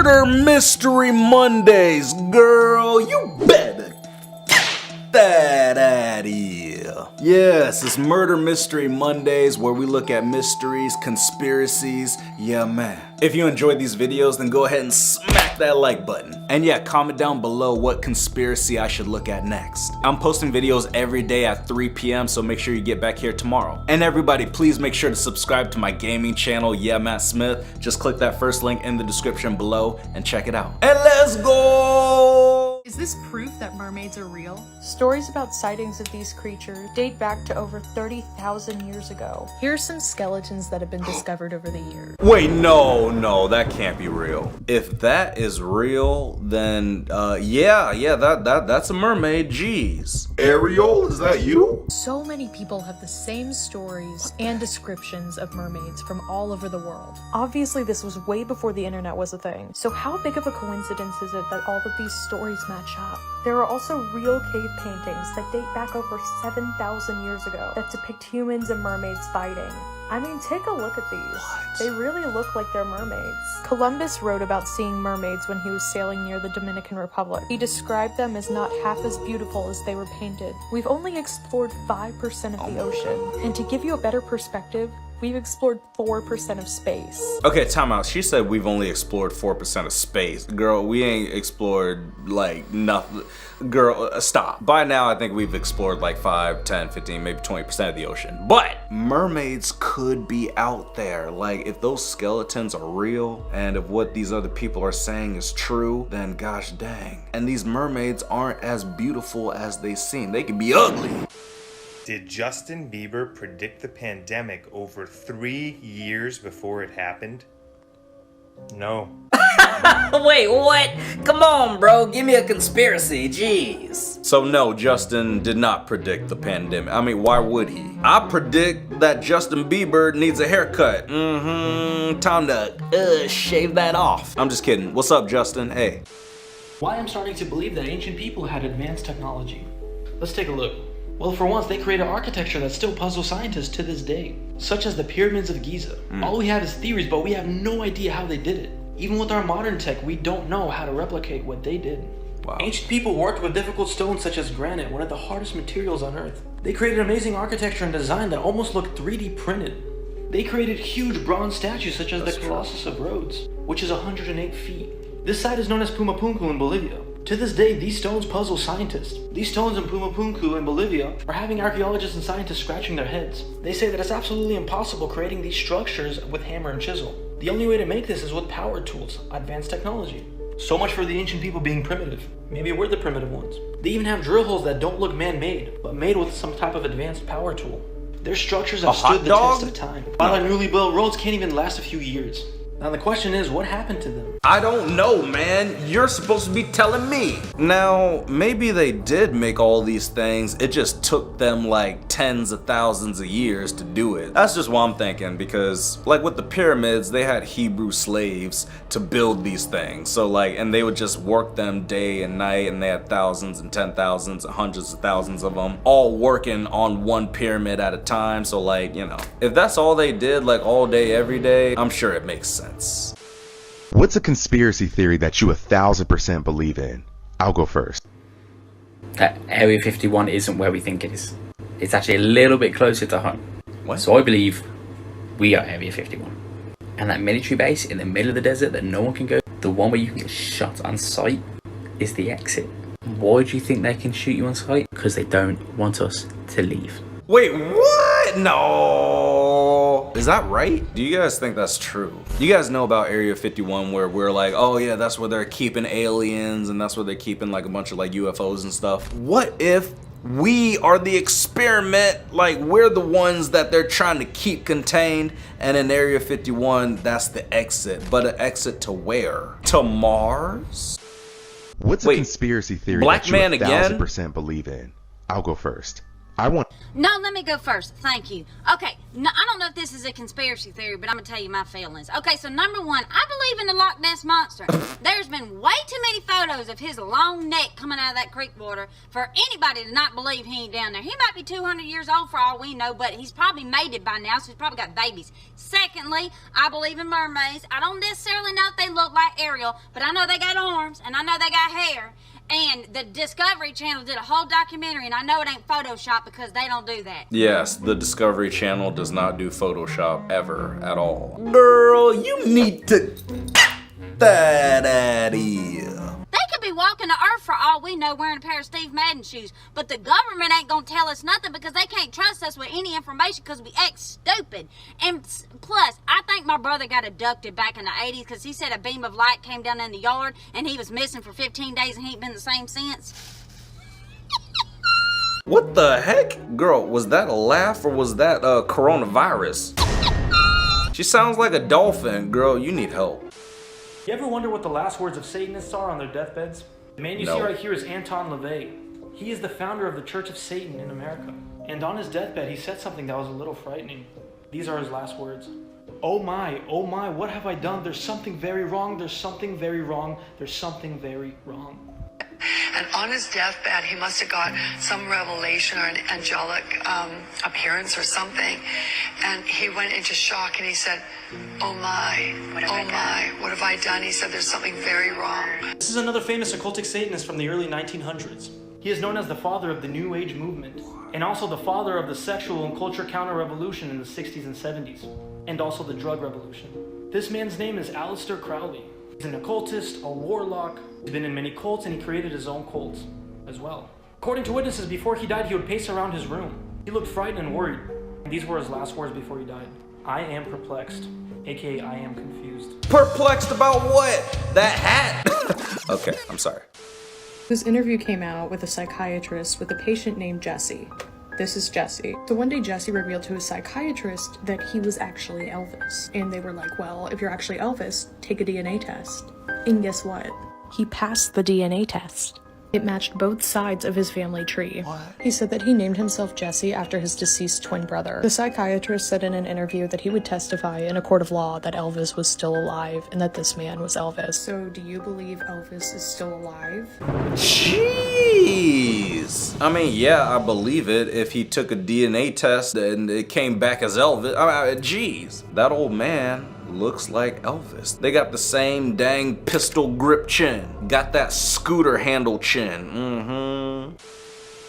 Murder Mystery Mondays, girl. You better get that out of here. Yes, it's Murder Mystery Mondays where we look at mysteries, conspiracies. Yeah, man. If you enjoyed these videos, then go ahead and smack that like button. And yeah, comment down below what conspiracy I should look at next. I'm posting videos every day at 3 p.m, so make sure you get back here tomorrow. And everybody, please make sure to subscribe to my gaming channel, Yeah Matt Smith. Just click that first link in the description below and check it out. And let's go! Is this proof that mermaids are real? Stories about sightings of these creatures date back to over 30,000 years ago. Here are some skeletons that have been discovered over the years. Wait, no, that can't be real. If that is real, then yeah, that's a mermaid. Jeez. Ariel, is that you? So many people have the same stories and descriptions of mermaids from all over the world. Obviously, this was way before the internet was a thing. So how big of a coincidence is it that all of these stories match up? There are also real cave paintings that date back over 7,000 years ago that depict humans and mermaids fighting. I mean, take a look at these. What? They really look like they're mermaids. Columbus wrote about seeing mermaids when he was sailing near the Dominican Republic. He described them as not half as beautiful as they were painted. We've only explored 5% of the ocean. And to give you a better perspective, we've explored 4% of space. Okay, time out. She said we've only explored 4% of space. Girl, we ain't explored like nothing. Girl, stop. By now, I think we've explored like 5, 10, 15, maybe 20% of the ocean. But mermaids could be out there. Like, if those skeletons are real and if what these other people are saying is true, then gosh dang. And these mermaids aren't as beautiful as they seem. They can be ugly. Did Justin Bieber predict the pandemic over 3 years before it happened? No. Wait, what? Come on, bro. Give me a conspiracy. Jeez. So no, Justin did not predict the pandemic. I mean, why would he? I predict that Justin Bieber needs a haircut. Time to shave that off. I'm just kidding. What's up, Justin? Hey. Why I'm starting to believe that ancient people had advanced technology. Let's take a look. Well, for once, they created architecture that still puzzles scientists to this day, such as the pyramids of Giza. All we have is theories, but we have no idea how they did it. Even with our modern tech, we don't know how to replicate what they did. Wow. Ancient people worked with difficult stones such as granite, one of the hardest materials on Earth. They created amazing architecture and design that almost looked 3D printed. They created huge bronze statues such as the Colossus of Rhodes, which is 108 feet. This site is known as Pumapunku in Bolivia. To this day, these stones puzzle scientists. These stones in Pumapunku in Bolivia are having archaeologists and scientists scratching their heads. They say that it's absolutely impossible creating these structures with hammer and chisel. The only way to make this is with power tools, advanced technology. So much for the ancient people being primitive. Maybe we're the primitive ones. They even have drill holes that don't look man-made, but made with some type of advanced power tool. Their structures have stood the test of time, while our newly built roads can't even last a few years. Now the question is, what happened to them? I don't know, man. You're supposed to be telling me. Now, maybe they did make all these things. It just took them like tens of thousands of years to do it. That's just what I'm thinking, because like with the pyramids, they had Hebrew slaves to build these things. So like, and they would just work them day and night, and they had thousands and 10,000s and hundreds of thousands of them all working on one pyramid at a time. So like, you know, if that's all they did like all day, every day, I'm sure it makes sense. What's a conspiracy theory that you 1,000% believe in? I'll go first. That Area 51 isn't where we think it is. It's actually a little bit closer to home. What? So I believe we are Area 51. And that military base in the middle of the desert that no one can go, the one where you can get shot on sight, is the exit. Why do you think they can shoot you on sight? Because they don't want us to leave. Wait, what? No. Is that right? Do you guys think that's true? You guys know about Area 51 where we're like, oh yeah, that's where they're keeping aliens and that's where they're keeping like a bunch of like UFOs and stuff. What if we are the experiment, like we're the ones that they're trying to keep contained, and in Area 51, that's the exit. But an exit to where? To Mars? What's a conspiracy theory Black that you man again? 1,000% believe in? I'll go first. No, let me go first. Thank you. Okay, no, I don't know if this is a conspiracy theory, but I'm going to tell you my feelings. Okay, so number one, I believe in the Loch Ness Monster. There's been way too many photos of his long neck coming out of that creek water for anybody to not believe he ain't down there. He might be 200 years old for all we know, but he's probably mated by now, so he's probably got babies. Secondly, I believe in mermaids. I don't necessarily know if they look like Ariel, but I know they got arms, and I know they got hair. And the Discovery Channel did a whole documentary, and I know it ain't Photoshop because they don't do that. Yes, the Discovery Channel does not do Photoshop ever at all. Girl, you need to that out here. They could be walking the earth for all we know wearing a pair of Steve Madden shoes, but the government ain't gonna tell us nothing because they can't trust us with any information because we act stupid. And plus, I think my brother got abducted back in the 80s because he said a beam of light came down in the yard and he was missing for 15 days and he ain't been the same since. What the heck? Girl, was that a laugh or was that coronavirus? She sounds like a dolphin. Girl, you need help. You ever wonder what the last words of Satanists are on their deathbeds? The man you see right here is Anton LaVey. He is the founder of the Church of Satan in America. And on his deathbed, he said something that was a little frightening. These are his last words. Oh my, what have I done? There's something very wrong, there's something very wrong, there's something very wrong. And on his deathbed, he must have got some revelation or an angelic appearance or something. And he went into shock and he said, oh my, what have I done? He said, there's something very wrong. This is another famous occultic Satanist from the early 1900s. He is known as the father of the New Age movement, and also the father of the sexual and culture counter-revolution in the 60s and 70s, and also the drug revolution. This man's name is Aleister Crowley. He's an occultist, a warlock. He's been in many cults, and he created his own cults as well. According to witnesses, before he died, he would pace around his room. He looked frightened and worried. And these were his last words before he died. I am perplexed, aka I am confused. Perplexed about what? That hat? Okay, I'm sorry. This interview came out with a psychiatrist with a patient named Jesse. This is Jesse. So one day Jesse revealed to his psychiatrist that he was actually Elvis. And they were like, well, if you're actually Elvis, take a DNA test. And guess what? He passed the DNA test. It matched both sides of his family tree. What? He said that he named himself Jesse after his deceased twin brother. The psychiatrist said in an interview that he would testify in a court of law that Elvis was still alive and that this man was Elvis. So do you believe Elvis is still alive? Jeez. I mean, yeah, I believe it if he took a DNA test and it came back as Elvis. Jeez. That old man looks like Elvis. They got the same dang pistol grip chin. Got that scooter handle chin.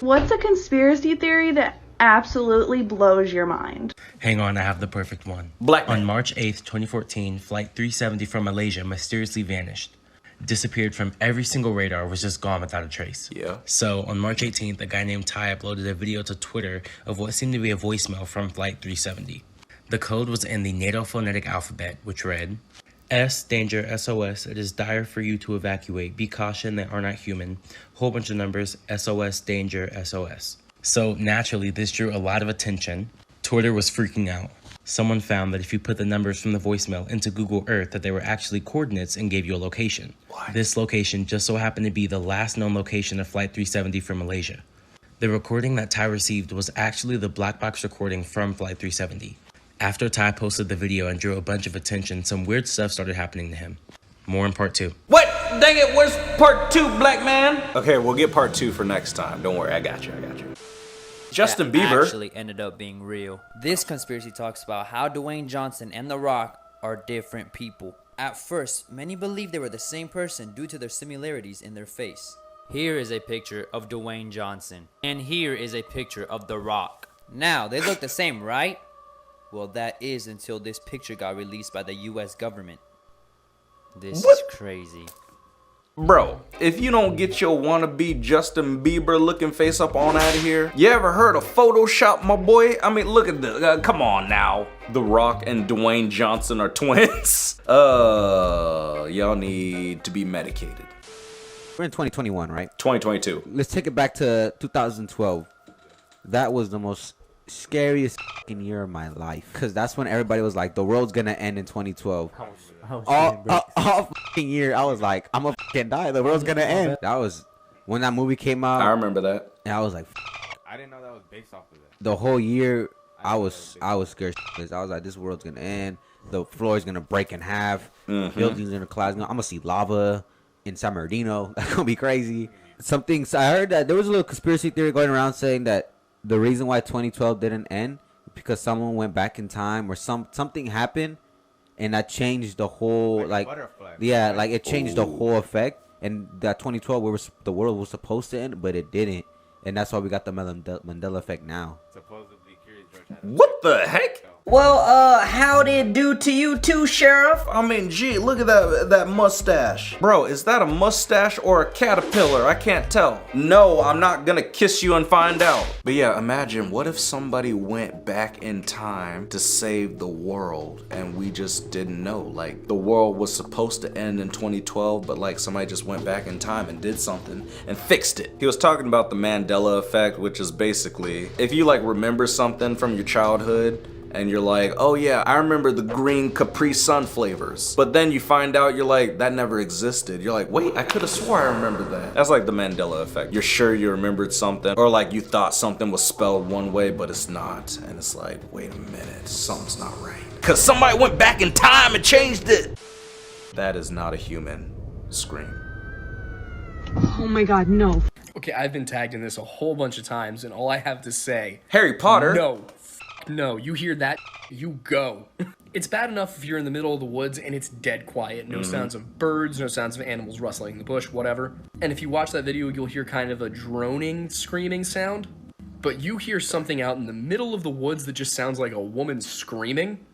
What's a conspiracy theory that absolutely blows your mind? Hang on, I have the perfect one. Black man. On March 8th, 2014, Flight 370 from Malaysia mysteriously vanished. Disappeared from every single radar, was just gone without a trace. Yeah. So on March 18th, a guy named Ty uploaded a video to Twitter of what seemed to be a voicemail from Flight 370. The code was in the NATO phonetic alphabet, which read, S, danger, SOS, it is dire for you to evacuate. Be caution, they are not human. Whole bunch of numbers, SOS, danger, SOS. So naturally, this drew a lot of attention. Twitter was freaking out. Someone found that if you put the numbers from the voicemail into Google Earth, that they were actually coordinates and gave you a location. What? This location just so happened to be the last known location of Flight 370 from Malaysia. The recording that Ty received was actually the black box recording from Flight 370. After Ty posted the video and drew a bunch of attention, some weird stuff started happening to him. More in part 2. What? Dang it, where's part 2, black man? Okay, we'll get part 2 for next time. Don't worry, I got you. Justin Bieber actually ended up being real. This conspiracy talks about how Dwayne Johnson and The Rock are different people. At first, many believed they were the same person due to their similarities in their face. Here is a picture of Dwayne Johnson, and here is a picture of The Rock. Now, they look the same, right? Well, that is until this picture got released by the US government. This is crazy. Bro, if you don't get your wannabe Justin Bieber looking face up on out of here, you ever heard of Photoshop, my boy? I mean, look at this. Come on now. The Rock and Dwayne Johnson are twins. Y'all need to be medicated. We're in 2021, right? 2022. Let's take it back to 2012. That was the most scariest fucking year of my life, because that's when everybody was like, the world's gonna end in 2012. All fucking year I was like, I'm gonna fucking die, the world's gonna end. That was when that movie came out. I remember that. And I was like, I didn't know that was based off of it. The whole year, I was scared. I was like, this world's gonna end. The floor is gonna break in half. Buildings gonna collapse. I'm gonna see lava in San Bernardino. That's gonna be crazy. So I heard that there was a little conspiracy theory going around saying that the reason why 2012 didn't end because someone went back in time or something happened, and that changed the whole like it changed the whole effect. And that 2012 the world was supposed to end, but it didn't, and that's why we got the Mandela effect now. Supposedly, Curious George had What the heck? Well, how'd it do to you too, Sheriff? I mean, gee, look at that mustache. Bro, is that a mustache or a caterpillar? I can't tell. No, I'm not gonna kiss you and find out. But yeah, imagine, what if somebody went back in time to save the world and we just didn't know? Like, the world was supposed to end in 2012, but like somebody just went back in time and did something and fixed it. He was talking about the Mandela effect, which is basically, if you like remember something from your childhood, and you're like, oh yeah, I remember the green Capri Sun flavors. But then you find out, you're like, that never existed. You're like, wait, I could have swore I remembered that. That's like the Mandela effect. You're sure you remembered something, or like you thought something was spelled one way, but it's not. And it's like, wait a minute, something's not right. Cause somebody went back in time and changed it. That is not a human scream. Oh my god, no. Okay, I've been tagged in this a whole bunch of times, and all I have to say... Harry Potter? No, you hear that, you go. It's bad enough if you're in the middle of the woods and it's dead quiet. No sounds of birds, no sounds of animals rustling in the bush, whatever. And if you watch that video, you'll hear kind of a droning, screaming sound. But you hear something out in the middle of the woods that just sounds like a woman screaming.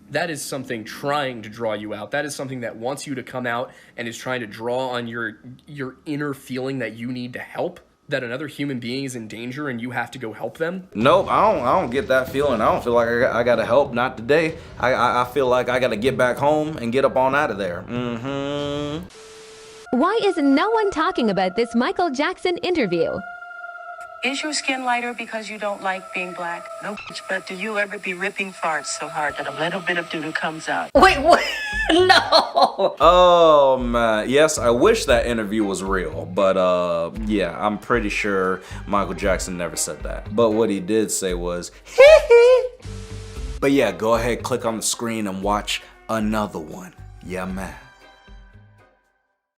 That is something trying to draw you out. That is something that wants you to come out and is trying to draw on your inner feeling that you need to help. That another human being is in danger and you have to go help them? Nope, I don't get that feeling. I don't feel like I gotta help, not today. I feel like I gotta get back home and get up on out of there. Why is no one talking about this Michael Jackson interview? Is your skin lighter because you don't like being black? No, but do you ever be ripping farts so hard that a little bit of doo-doo comes out? Wait, what? No! Oh man, yes, I wish that interview was real, but yeah, I'm pretty sure Michael Jackson never said that. But what he did say was, But yeah, go ahead, click on the screen and watch another one. Yeah, man.